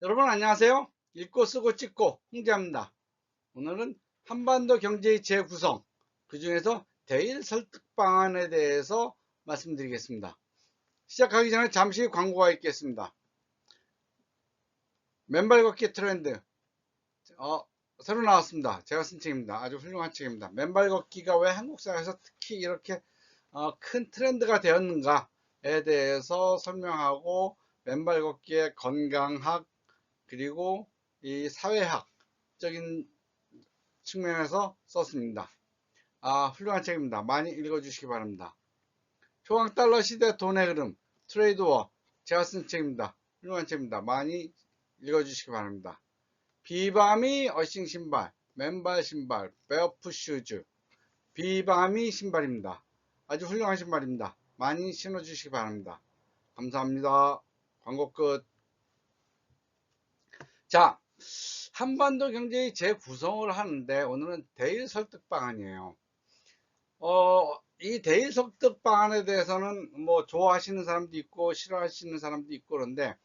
여러분 안녕하세요. 읽고 쓰고 찍고 홍재합니다. 오늘은 한반도 경제의 재구성, 그 중에서 대일 설득 방안에 대해서 말씀드리겠습니다. 시작하기 전에 잠시 광고가 있겠습니다. 맨발 걷기 트렌드 새로 나왔습니다. 제가 쓴 책입니다. 아주 훌륭한 책입니다. 맨발 걷기가 왜 한국 사회에서 특히 이렇게 큰 트렌드가 되었는가에 대해서 설명하고, 맨발 걷기의 건강학 그리고 이 사회학적인 측면에서 썼습니다. 훌륭한 책입니다. 많이 읽어주시기 바랍니다. 초강달러 시대 돈의 흐름, 트레이드워, 제가 쓴 책입니다. 훌륭한 책입니다. 많이 읽어주시기 바랍니다. 비바미 어싱 신발, 맨발 신발, 베어풋 슈즈, 비바미 신발입니다. 아주 훌륭한 신발입니다. 많이 신어주시기 바랍니다. 감사합니다. 광고 끝. 자, 한반도 경제의 재구성을 하는데 오늘은 대일 설득 방안이에요. 이 대일 설득 방안에 대해서는 뭐 좋아하시는 사람도 있고 싫어하시는 사람도 있고 그런데,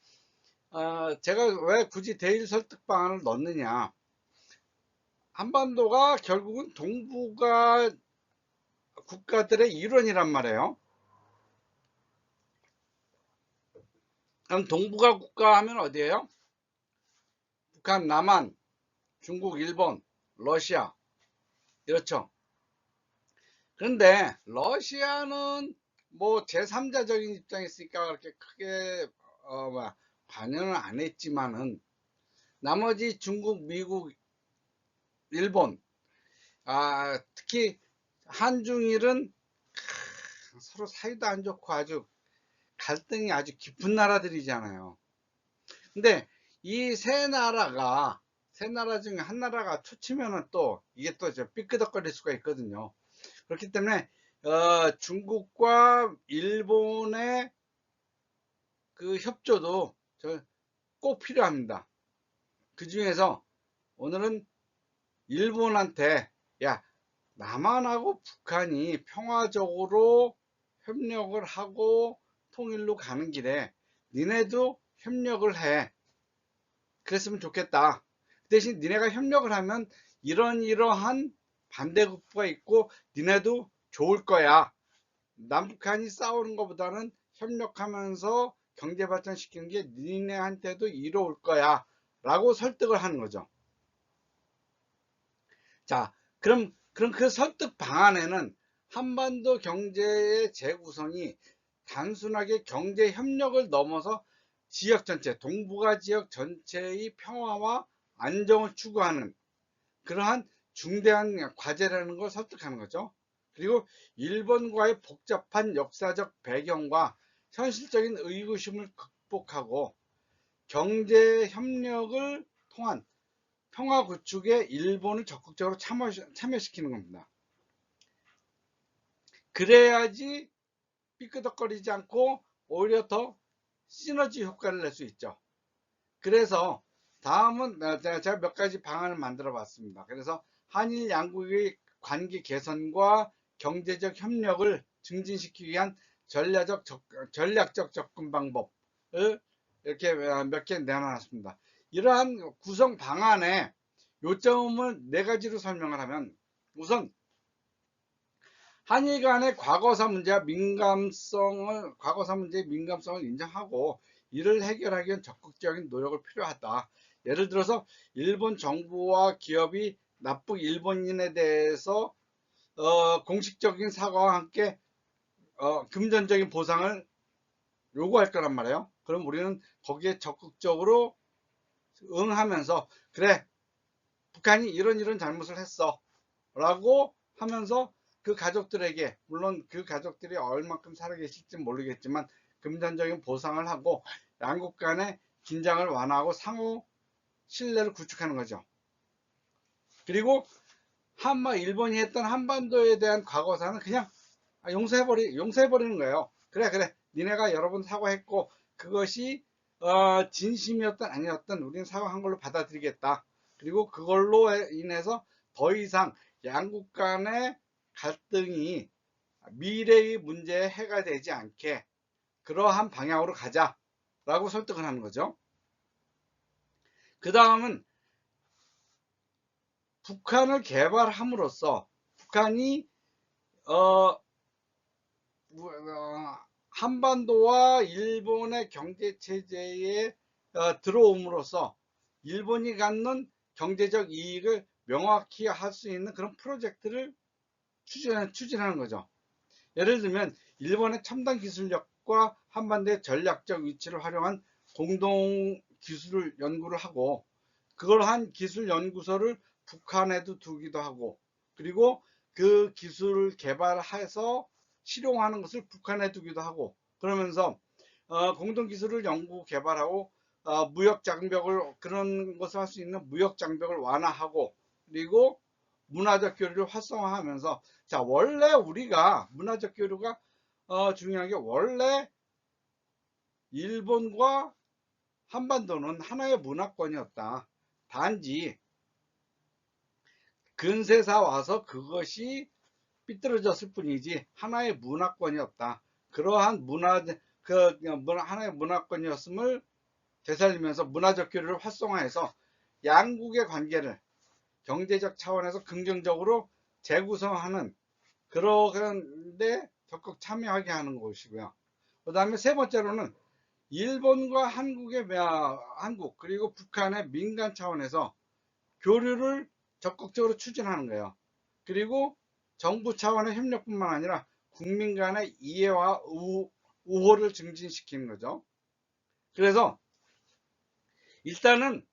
제가 왜 굳이 대일 설득 방안을 넣느냐. 한반도가 결국은 동북아 국가들의 일원이란 말이에요. 그럼 동북아 국가 하면 어디예요? 북한, 남한, 중국, 일본, 러시아, 이렇죠. 그런데 러시아는 뭐 제3자적인 입장에 있으니까 그렇게 크게 관여는 안 했지만은, 나머지 중국, 미국, 일본, 특히 한중일은 서로 사이도 안 좋고 아주 갈등이 아주 깊은 나라들이잖아요. 근데 이 세 나라 중에 한 나라가 투치면은 또 이게 또 삐끄덕거릴 수가 있거든요. 그렇기 때문에 중국과 일본의 그 협조도 꼭 필요합니다. 그 중에서 오늘은 일본한테, 야, 남한하고 북한이 평화적으로 협력을 하고 통일로 가는 길에 니네도 협력을 해. 그랬으면 좋겠다. 그 대신 니네가 협력을 하면 이러한 반대급부가 있고 니네도 좋을 거야. 남북한이 싸우는 것보다는 협력하면서 경제 발전시키는 게 니네한테도 이로울 거야 라고 설득을 하는 거죠. 자, 그럼 그 설득 방안에는 한반도 경제의 재구성이 단순하게 경제 협력을 넘어서 지역 전체, 동북아 지역 전체의 평화와 안정을 추구하는 그러한 중대한 과제라는 걸 설득하는 거죠. 그리고 일본과의 복잡한 역사적 배경과 현실적인 의구심을 극복하고 경제 협력을 통한 평화 구축에 일본을 적극적으로 참여시키는 겁니다. 그래야지 삐끄덕거리지 않고 오히려 더 시너지 효과를 낼 수 있죠. 그래서 다음은 제가 몇 가지 방안을 만들어 봤습니다. 그래서 한일 양국의 관계 개선과 경제적 협력을 증진시키기 위한 전략적 접근 방법을 이렇게 몇 개 내놔놨습니다. 이러한 구성 방안의 요점을 네 가지로 설명을 하면, 우선 한일 간의 과거사 문제의 민감성을 인정하고 이를 해결하기 위한 적극적인 노력을 필요하다. 예를 들어서 일본 정부와 기업이 납북 일본인에 대해서 공식적인 사과와 함께 금전적인 보상을 요구할 거란 말이에요. 그럼 우리는 거기에 적극적으로 응하면서, 그래, 북한이 이런 잘못을 했어 라고 하면서 그 가족들에게, 물론 그 가족들이 얼만큼 살아계실지 모르겠지만 금전적인 보상을 하고 양국 간의 긴장을 완화하고 상호 신뢰를 구축하는 거죠. 그리고 일본이 했던 한반도에 대한 과거사는 그냥 용서해버리는 거예요. 그래, 니네가 여러 번 사과했고 그것이 진심이었던 아니었던 우리는 사과한 걸로 받아들이겠다. 그리고 그걸로 인해서 더 이상 양국 간의 갈등이 미래의 문제에 해가 되지 않게 그러한 방향으로 가자라고 설득을 하는 거죠. 그 다음은 북한을 개발함으로써 북한이 한반도와 일본의 경제 체제에 들어옴으로써 일본이 갖는 경제적 이익을 명확히 할 수 있는 그런 프로젝트를 추진하는 거죠. 예를 들면 일본의 첨단 기술력과 한반도의 전략적 위치를 활용한 공동 기술 연구를 하고, 그걸 한 기술 연구소를 북한에도 두기도 하고, 그리고 그 기술을 개발해서 실용하는 것을 북한에 두기도 하고, 그러면서 공동 기술을 연구 개발하고 무역 장벽을, 그런 것을 할 수 있는 무역 장벽을 완화하고, 그리고 문화적 교류를 활성화하면서, 자, 원래 우리가 문화적 교류가 중요한 게, 원래 일본과 한반도는 하나의 문화권이었다. 단지 근세사 와서 그것이 삐뚤어졌을 뿐이지 하나의 문화권이었다. 그러한 하나의 문화권이었음을 되살리면서 문화적 교류를 활성화해서 양국의 관계를 경제적 차원에서 긍정적으로 재구성하는, 그런데 적극 참여하게 하는 것이고요. 그 다음에 세 번째로는 일본과 한국 그리고 북한의 민간 차원에서 교류를 적극적으로 추진하는 거예요. 그리고 정부 차원의 협력뿐만 아니라 국민 간의 이해와 우호를 증진시키는 거죠. 그래서 일단은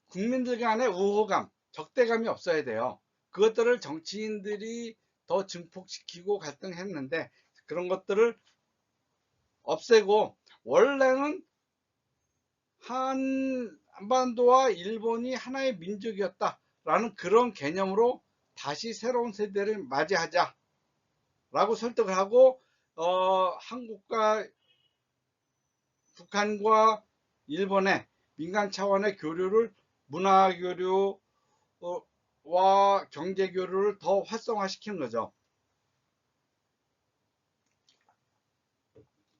국민들 간의 우호감, 적대감이 없어야 돼요. 그것들을 정치인들이 더 증폭시키고 갈등했는데, 그런 것들을 없애고, 원래는 한반도와 일본이 하나의 민족이었다 라는 그런 개념으로 다시 새로운 세대를 맞이하자 라고 설득을 하고, 한국과 북한과 일본의 민간 차원의 교류를, 문화 교류와 경제 교류를 더 활성화시키는 거죠.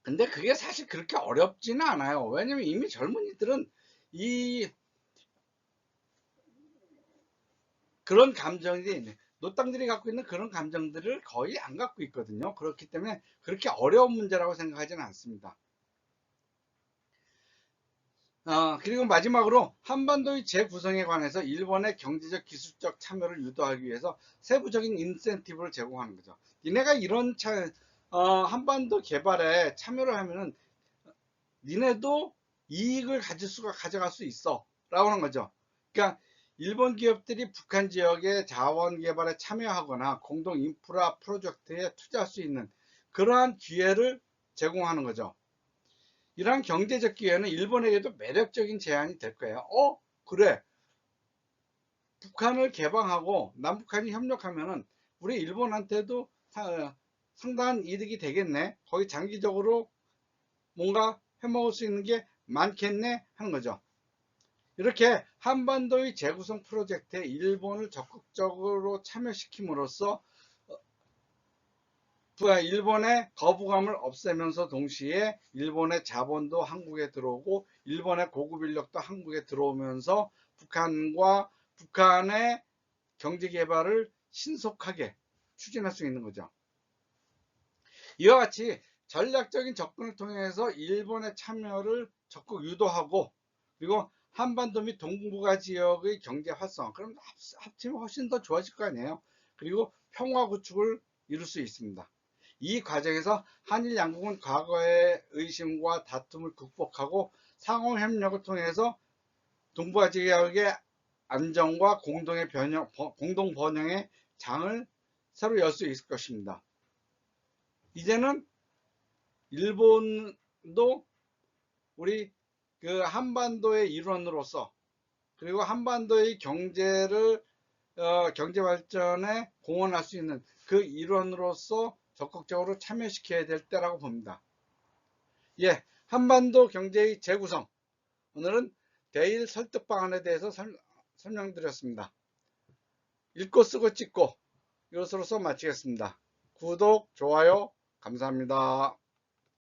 근데 그게 사실 그렇게 어렵지는 않아요. 왜냐면 이미 젊은이들은 이 그런 감정이, 노땅들이 갖고 있는 그런 감정들을 거의 안 갖고 있거든요. 그렇기 때문에 그렇게 어려운 문제라고 생각하지는 않습니다. 그리고 마지막으로 한반도의 재구성에 관해서 일본의 경제적 기술적 참여를 유도하기 위해서 세부적인 인센티브를 제공하는 거죠. 니네가 이런 한반도 개발에 참여를 하면은 니네도 이익을 가져갈 수 있어 라고 하는 거죠. 그러니까 일본 기업들이 북한 지역의 자원 개발에 참여하거나 공동 인프라 프로젝트에 투자할 수 있는 그러한 기회를 제공하는 거죠. 이러한 경제적 기회는 일본에게도 매력적인 제안이 될 거예요. 그래, 북한을 개방하고 남북한이 협력하면은 우리 일본한테도 상당한 이득이 되겠네. 거기 장기적으로 뭔가 해먹을 수 있는 게 많겠네 하는 거죠. 이렇게 한반도의 재구성 프로젝트에 일본을 적극적으로 참여시킴으로써 일본의 거부감을 없애면서 동시에 일본의 자본도 한국에 들어오고 일본의 고급 인력도 한국에 들어오면서 북한의 경제 개발을 신속하게 추진할 수 있는 거죠. 이와 같이 전략적인 접근을 통해서 일본의 참여를 적극 유도하고, 그리고 한반도 및 동북아 지역의 경제 활성, 그럼 합치면 훨씬 더 좋아질 거 아니에요. 그리고 평화 구축을 이룰 수 있습니다. 이 과정에서 한일 양국은 과거의 의심과 다툼을 극복하고 상호 협력을 통해서 동북아 지역의 안정과 공동 번영의 장을 새로 열 수 있을 것입니다. 이제는 일본도 우리 그 한반도의 일원으로서, 그리고 한반도의 경제 발전에 공헌할 수 있는 그 일원으로서 적극적으로 참여시켜야 될 때라고 봅니다. 예, 한반도 경제의 재구성, 오늘은 대일 설득 방안에 대해서 설명드렸습니다. 읽고 쓰고 찍고 이것으로서 마치겠습니다. 구독, 좋아요 감사합니다.